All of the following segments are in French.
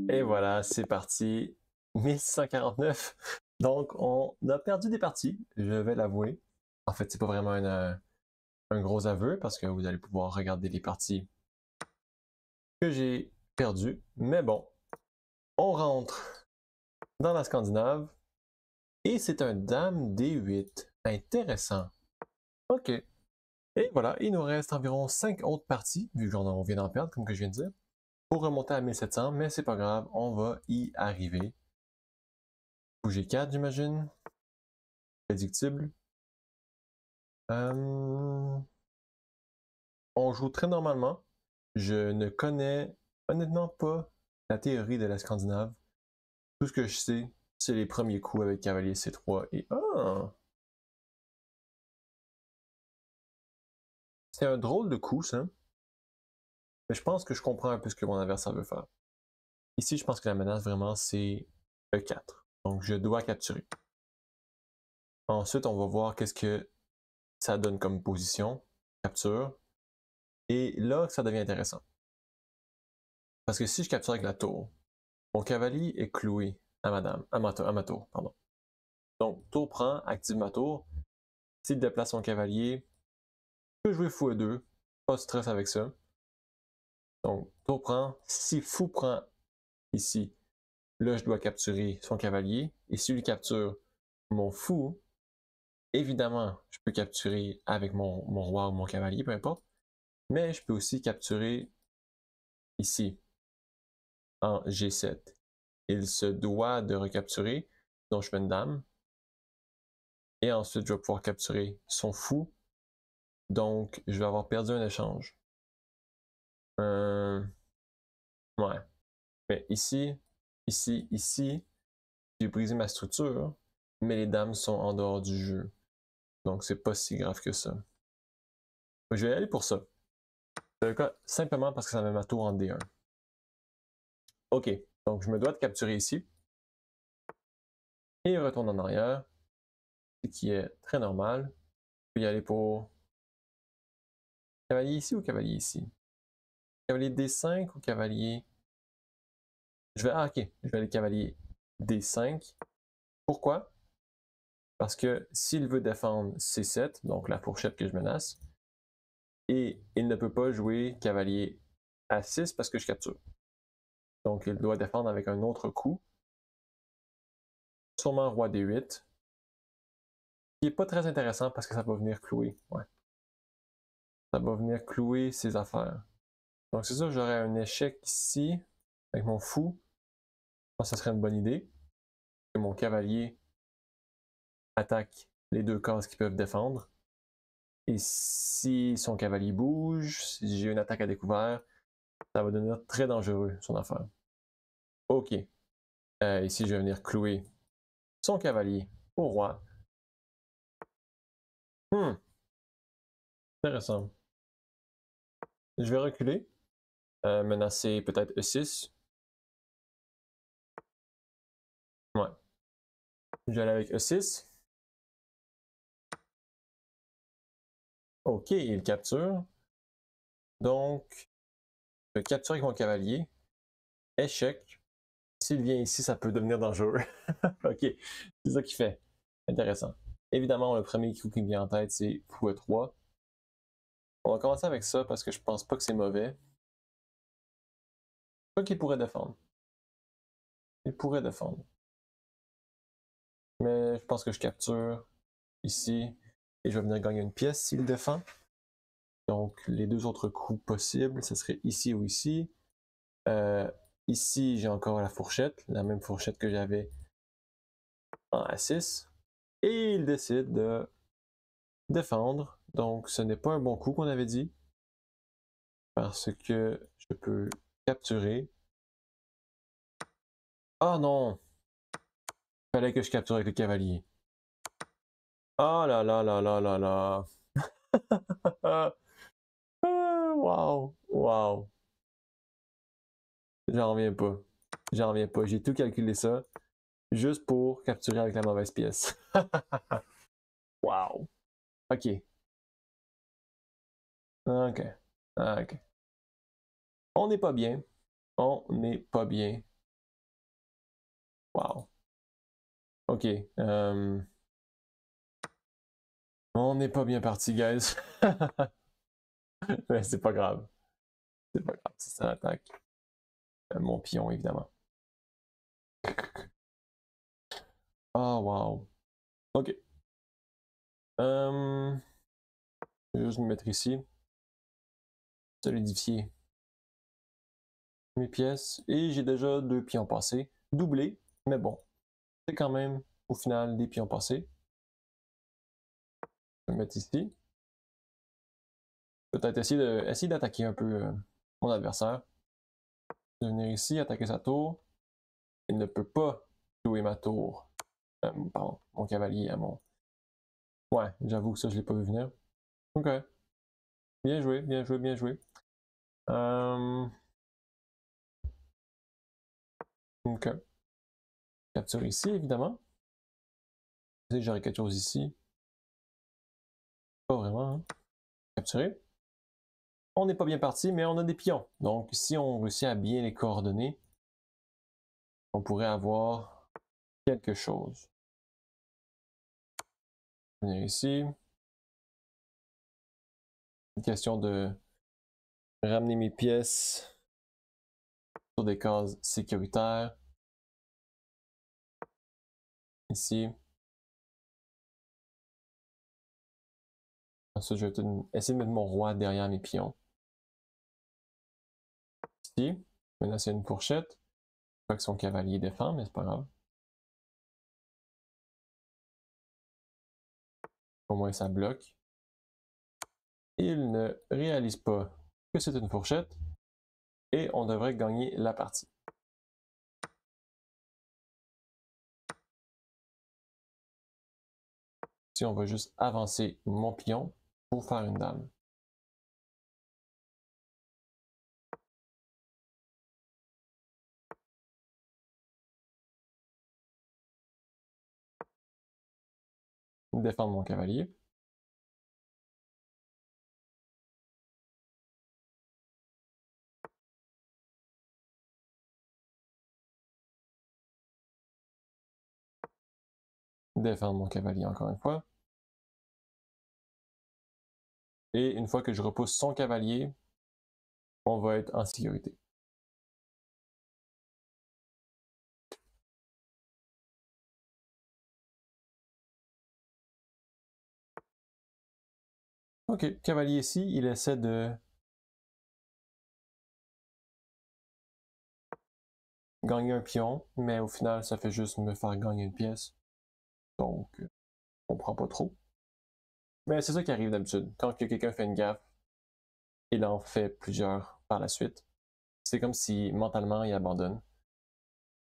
Et voilà, c'est parti. 1649. Donc, on a perdu des parties, je vais l'avouer. En fait, c'est pas vraiment un gros aveu parce que vous allez pouvoir regarder les parties que j'ai perdues. Mais bon, on rentre dans la Scandinave et c'est un Dame D8. Intéressant. OK. Et voilà, il nous reste environ 5 autres parties, vu qu'on vient d'en perdre, comme que je viens de dire, pour remonter à 1700, mais c'est pas grave, on va y arriver. Bouger 4, j'imagine. Prédictible. On joue très normalement. Je ne connais honnêtement pas la théorie de la Scandinave. Tout ce que je sais, c'est les premiers coups avec cavalier C3 et ah! C'est un drôle de coup, ça. Mais je pense que je comprends un peu ce que mon adversaire veut faire. Ici, je pense que la menace vraiment, c'est E4. Donc, je dois capturer. Ensuite, on va voir qu'est-ce que ça donne comme position. Capture. Et là, ça devient intéressant. Parce que si je capture avec la tour, mon cavalier est cloué à ma tour, pardon. Donc, tour prend, active ma tour. S'il déplace son cavalier, je peux jouer fou e2. Pas de stress avec ça. Donc, tour prend. Si fou prend ici, là, je dois capturer son cavalier. Et si lui capture mon fou, évidemment, je peux capturer avec mon roi ou mon cavalier, peu importe. Mais je peux aussi capturer ici, en G7. Il se doit de recapturer, donc je fais une dame. Et ensuite, je vais pouvoir capturer son fou. Donc, je vais avoir perdu un échange. Ouais. Mais ici, j'ai brisé ma structure, mais les dames sont en dehors du jeu. Donc, c'est pas si grave que ça. Je vais aller pour ça. C'est le cas simplement parce que ça met ma tour en D1. Ok, donc je me dois de capturer ici. Et retourne en arrière, ce qui est très normal. Je vais y aller pour cavalier ici ou cavalier ici? Cavalier D5 ou cavalier... ok, je vais aller cavalier D5. Pourquoi? Parce que s'il veut défendre C7, donc la fourchette que je menace, et il ne peut pas jouer cavalier A6 parce que je capture. Donc il doit défendre avec un autre coup. Sûrement roi D8. Qui est pas très intéressant parce que ça va venir clouer. Ouais. Ça va venir clouer ses affaires. Donc c'est sûr, j'aurais un échec ici avec mon fou. Je pense que ce serait une bonne idée. Que mon cavalier attaque les deux cases qui peuvent défendre. Et si son cavalier bouge, si j'ai une attaque à découvert, ça va devenir très dangereux, son affaire. Ok. Ici, je vais venir clouer son cavalier au roi. Intéressant. Je vais reculer. Menacer peut-être E6. Ouais. Je vais aller avec E6. Ok, il capture. Donc, je capture avec mon cavalier. Échec. S'il vient ici, ça peut devenir dangereux. Ok, c'est ça qu'il fait. Intéressant. Évidemment, le premier coup qui me vient en tête, c'est fou E3. On va commencer avec ça parce que je pense pas que c'est mauvais. Quoi qu'il pourrait défendre. Il pourrait défendre. Mais je pense que je capture ici et je vais venir gagner une pièce s'il défend. Donc les deux autres coups possibles, ce serait ici ou ici. Ici, j'ai encore la fourchette, la même fourchette que j'avais en A6. Et il décide de défendre. Donc ce n'est pas un bon coup qu'on avait dit. Parce que je peux capturer. Ah non! Fallait que je capture avec le cavalier. Oh là là là là là là! Wow! Wow! J'en reviens pas. J'en reviens pas. J'ai tout calculé ça juste pour capturer avec la mauvaise pièce. Wow! Ok. Ok. Ok. On n'est pas bien. On n'est pas bien. Wow. Ok. On n'est pas bien parti, guys. Mais c'est pas grave. C'est pas grave, c'est ça l'attaque. Mon pion, évidemment. Oh, wow. Ok. Je vais juste me mettre ici. Solidifier mes pièces. Et j'ai déjà 2 pions passés. Doublés, mais bon. C'est quand même, au final, des pions passés. Je vais me mettre ici. Peut-être essayer d'attaquer un peu mon adversaire. Je vais venir ici, attaquer sa tour. Il ne peut pas jouer ma tour. Pardon, mon cavalier à mon. Ouais, j'avoue que ça, je l'ai pas vu venir. Ok. Bien joué, bien joué, bien joué. Ok. Capture ici, évidemment. Je sais que j'aurais quelque chose ici. Pas vraiment, hein. Capturer. On n'est pas bien parti, mais on a des pions. Donc, si on réussit à bien les coordonner, on pourrait avoir quelque chose. Venir ici. Une question de ramener mes pièces sur des cases sécuritaires. Ici. Ensuite, je vais essayer de mettre mon roi derrière mes pions. Ici. Maintenant, c'est une fourchette. Je crois que son cavalier défend, mais c'est pas grave. Au moins, ça bloque. Il ne réalise pas que c'est une fourchette. Et on devrait gagner la partie. Si on va juste avancer mon pion pour faire une dame. Défendre mon cavalier. Défendre mon cavalier encore une fois. Et une fois que je repousse son cavalier, on va être en sécurité. Ok, cavalier ici, il essaie de gagner un pion, mais au final, ça fait juste me faire gagner une pièce. Donc, on prend pas trop. Mais c'est ça qui arrive d'habitude. Quand quelqu'un fait une gaffe, il en fait plusieurs par la suite. C'est comme si mentalement il abandonne.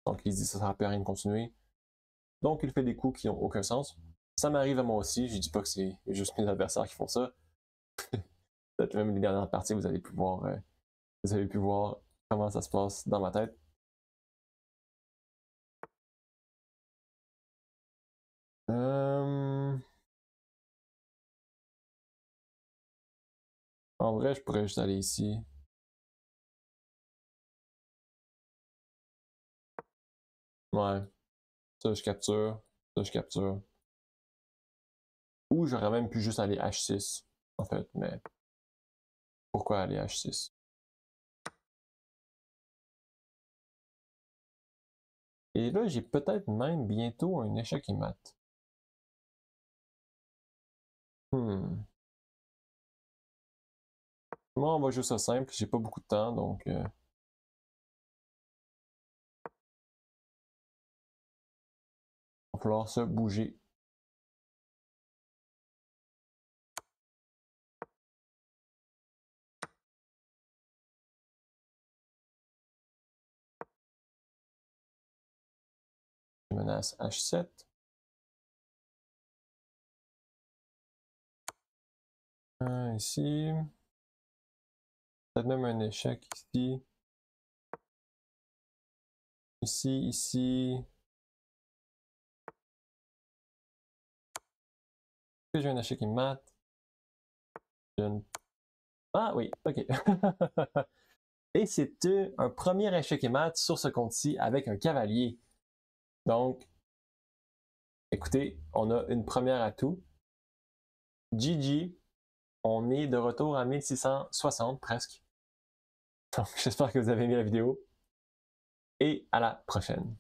Donc il se dit ça sert à rien de continuer. Donc il fait des coups qui n'ont aucun sens. Ça m'arrive à moi aussi, je dis pas que c'est juste mes adversaires qui font ça. Peut-être même les dernières parties, vous avez pu voir comment ça se passe dans ma tête. En vrai, je pourrais juste aller ici. Ouais, ça je capture, ça je capture. Ou j'aurais même pu juste aller H6, en fait, mais pourquoi aller H6? Et là, j'ai peut-être même bientôt un échec et mat. Moi, on va jouer ça simple, j'ai pas beaucoup de temps, donc il va falloir se bouger. Menace H7. Ici. Peut-être même un échec ici. Ici, ici. Est-ce que j'ai un échec qui mat? Ah oui, ok. Et c'est un premier échec et mat sur ce compte-ci avec un cavalier. Donc, écoutez, on a une première atout. GG, on est de retour à 1660 presque. Donc, j'espère que vous avez aimé la vidéo et à la prochaine.